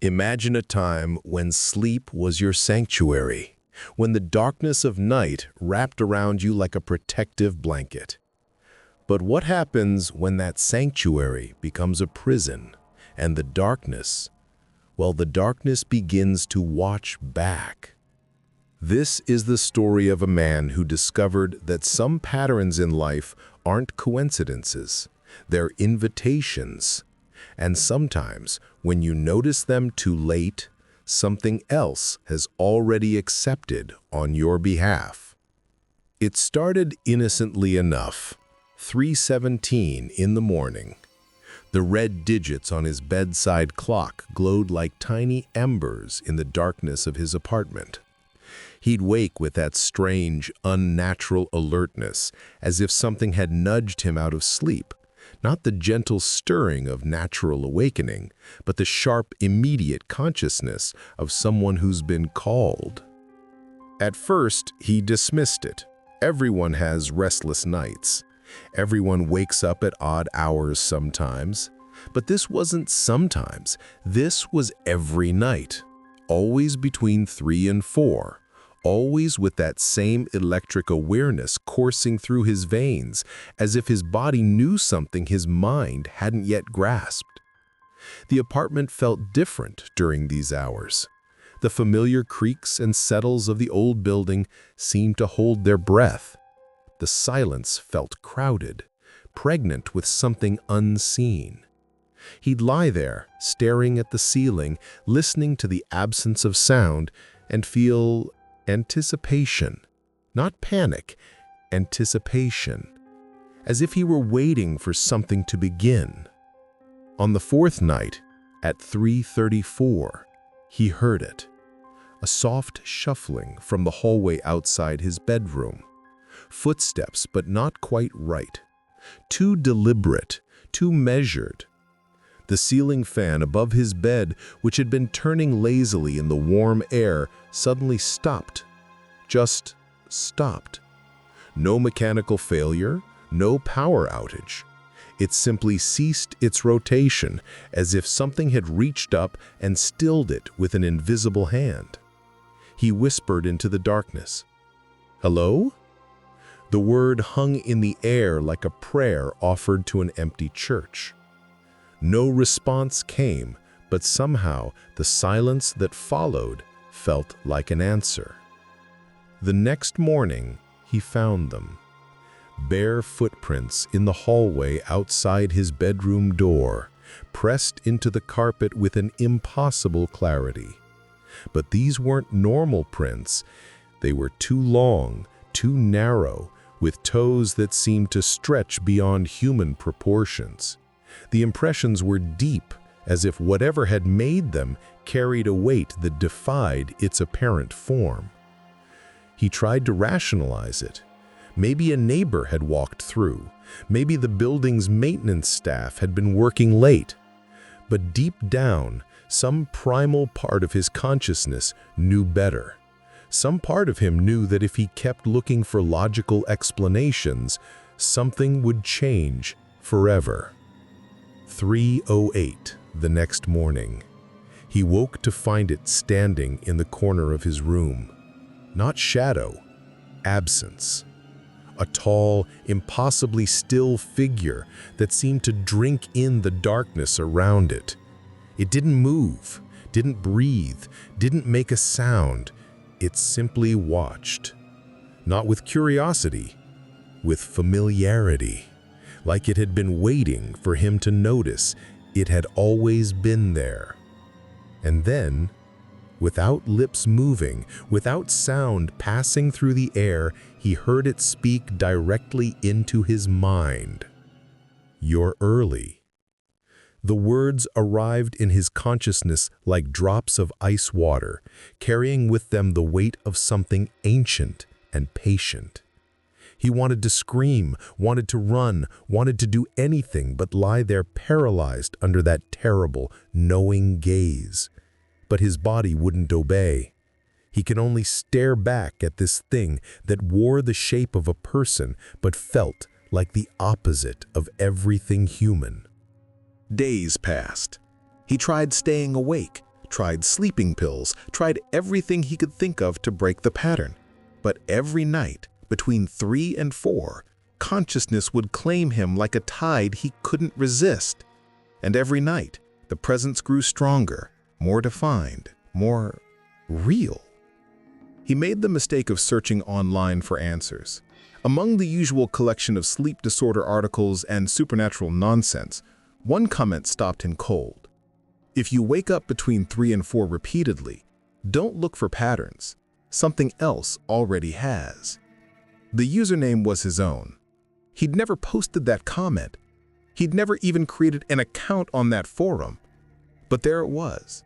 Imagine a time when sleep was your sanctuary, when the darkness of night wrapped around you like a protective blanket. But what happens when that sanctuary becomes a prison, and the darkness, well, the darkness begins to watch back? This is the story of a man who discovered that some patterns in life aren't coincidences, they're invitations. And sometimes, when you notice them too late, something else has already accepted on your behalf. It started innocently enough. 3:17 in the morning. The red digits on his bedside clock glowed like tiny embers in the darkness of his apartment. He'd wake with that strange, unnatural alertness, as if something had nudged him out of sleep. Not the gentle stirring of natural awakening, but the sharp, immediate consciousness of someone who's been called. At first, he dismissed it. Everyone has restless nights. Everyone wakes up at odd hours sometimes. But this wasn't sometimes. This was every night. Always between 3 and 4. Always with that same electric awareness coursing through his veins, as if his body knew something his mind hadn't yet grasped. The apartment felt different during these hours. The familiar creaks and settles of the old building seemed to hold their breath. The silence felt crowded, pregnant with something unseen. He'd lie there, staring at the ceiling, listening to the absence of sound, and feel anticipation. Not panic, anticipation. As if he were waiting for something to begin. On the 4th night, at 3:34, he heard it. A soft shuffling from the hallway outside his bedroom. Footsteps, but not quite right. Too deliberate, too measured. The ceiling fan above his bed, which had been turning lazily in the warm air, suddenly stopped. Just stopped. No mechanical failure, no power outage. It simply ceased its rotation, as if something had reached up and stilled it with an invisible hand. He whispered into the darkness, "Hello?" The word hung in the air like a prayer offered to an empty church. No response came, but somehow the silence that followed felt like an answer. The next morning, he found them. Bare footprints in the hallway outside his bedroom door, pressed into the carpet with an impossible clarity. But these weren't normal prints. They were too long, too narrow, with toes that seemed to stretch beyond human proportions. The impressions were deep, as if whatever had made them carried a weight that defied its apparent form. He tried to rationalize it. Maybe a neighbor had walked through. Maybe the building's maintenance staff had been working late. But deep down, some primal part of his consciousness knew better. Some part of him knew that if he kept looking for logical explanations, something would change forever. 3:08 the next morning. He woke to find it standing in the corner of his room. Not shadow, absence. A tall, impossibly still figure that seemed to drink in the darkness around it. It didn't move, didn't breathe, didn't make a sound. It simply watched. Not with curiosity, with familiarity. Like it had been waiting for him to notice it had always been there. And then, without lips moving, without sound passing through the air, he heard it speak directly into his mind. "You're early." The words arrived in his consciousness like drops of ice water, carrying with them the weight of something ancient and patient. He wanted to scream, wanted to run, wanted to do anything but lie there paralyzed under that terrible, knowing gaze. But his body wouldn't obey. He could only stare back at this thing that wore the shape of a person but felt like the opposite of everything human. Days passed. He tried staying awake, tried sleeping pills, tried everything he could think of to break the pattern. But every night, between 3 and 4, consciousness would claim him like a tide he couldn't resist. And every night, the presence grew stronger, more defined, more real. He made the mistake of searching online for answers. Among the usual collection of sleep disorder articles and supernatural nonsense, one comment stopped him cold. If you wake up between 3 and 4 repeatedly, don't look for patterns. Something else already has. The username was his own. He'd never posted that comment. He'd never even created an account on that forum. But there it was,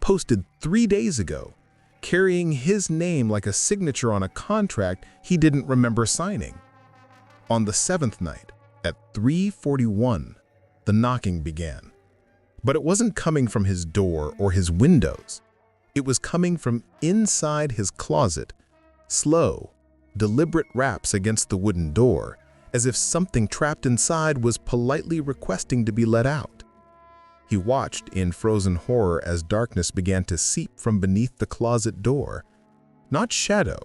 posted 3 days ago, carrying his name like a signature on a contract he didn't remember signing. On the 7th night, at 3:41, the knocking began. But it wasn't coming from his door or his windows. It was coming from inside his closet, slow, deliberate raps against the wooden door, as if something trapped inside was politely requesting to be let out. He watched in frozen horror as darkness began to seep from beneath the closet door. Not shadow,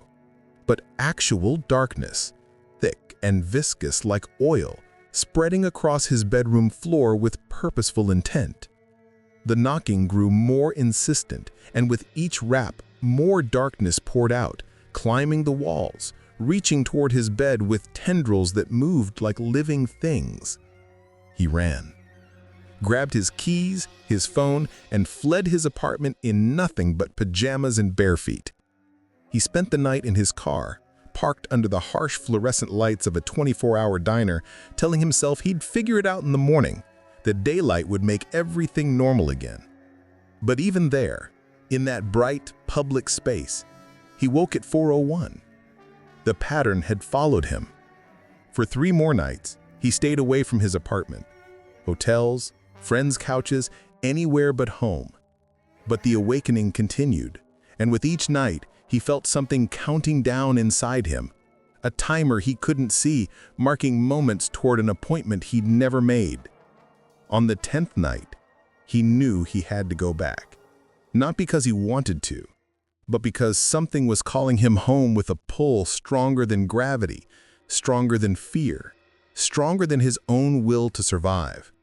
but actual darkness, thick and viscous like oil, spreading across his bedroom floor with purposeful intent. The knocking grew more insistent, and with each rap, more darkness poured out, climbing the walls, reaching toward his bed with tendrils that moved like living things. He ran, grabbed his keys, his phone, and fled his apartment in nothing but pajamas and bare feet. He spent the night in his car, parked under the harsh fluorescent lights of a 24-hour diner, telling himself he'd figure it out in the morning, that daylight would make everything normal again. But even there, in that bright, public space, he woke at 4:01. The pattern had followed him. For 3 more nights, he stayed away from his apartment. Hotels, friends' couches, anywhere but home. But the awakening continued, and with each night, he felt something counting down inside him, a timer he couldn't see, marking moments toward an appointment he'd never made. On the 10th night, he knew he had to go back, not because he wanted to, but because something was calling him home with a pull stronger than gravity, stronger than fear, stronger than his own will to survive.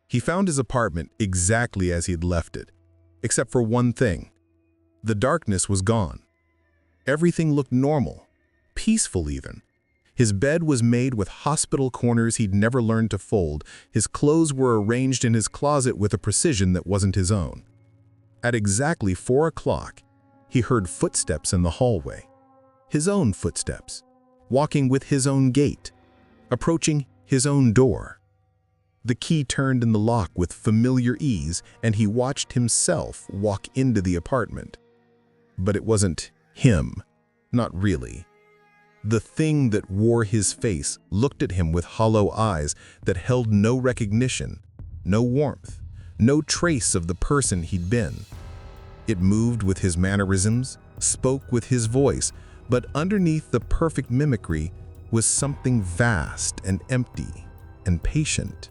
He found his apartment exactly as he'd left it, except for one thing. The darkness was gone. Everything looked normal, peaceful even. His bed was made with hospital corners he'd never learned to fold. His clothes were arranged in his closet with a precision that wasn't his own. At exactly 4 o'clock, he heard footsteps in the hallway. His own footsteps, walking with his own gait, approaching his own door. The key turned in the lock with familiar ease, and he watched himself walk into the apartment. But it wasn't him, not really. The thing that wore his face looked at him with hollow eyes that held no recognition, no warmth, no trace of the person he'd been. It moved with his mannerisms, spoke with his voice, but underneath the perfect mimicry was something vast and empty and patient.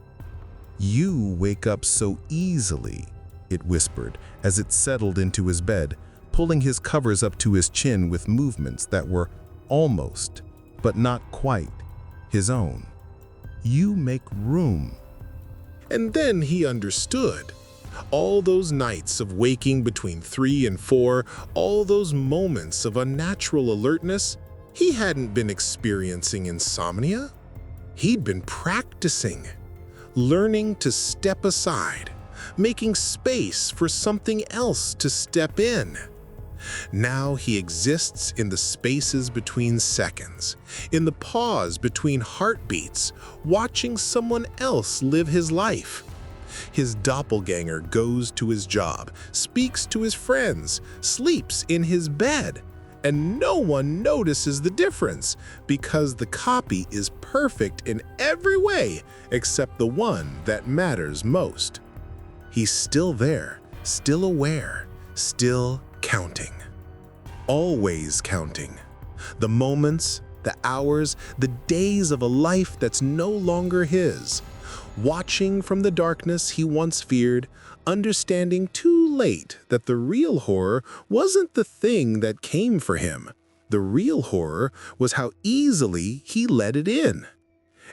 "You wake up so easily," it whispered as it settled into his bed, pulling his covers up to his chin with movements that were almost, but not quite, his own. "You make room." And then he understood. All those nights of waking between 3 and 4, all those moments of unnatural alertness, he hadn't been experiencing insomnia. He'd been practicing, learning to step aside, making space for something else to step in. Now he exists in the spaces between seconds, in the pause between heartbeats, watching someone else live his life. His doppelganger goes to his job, speaks to his friends, sleeps in his bed, and no one notices the difference because the copy is perfect in every way except the one that matters most. He's still there, still aware, still counting. Always counting. The moments, the hours, the days of a life that's no longer his. Watching from the darkness he once feared, understanding too late that the real horror wasn't the thing that came for him. The real horror was how easily he let it in.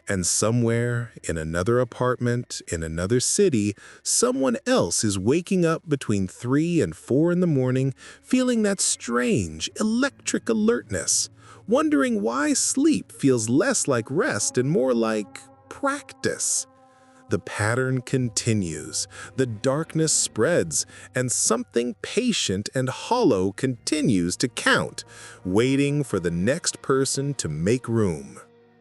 And somewhere, in another apartment, in another city, someone else is waking up between 3 and 4 in the morning, feeling that strange, electric alertness, wondering why sleep feels less like rest and more like practice. The pattern continues, the darkness spreads, and something patient and hollow continues to count, waiting for the next person to make room.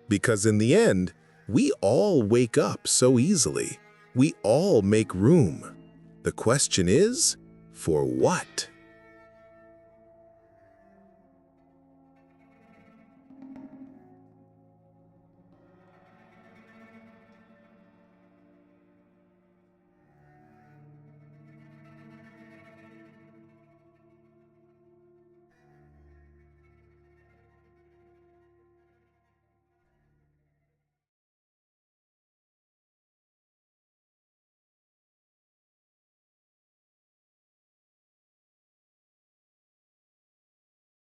Because in the end, we all wake up so easily. We all make room. The question is, for what?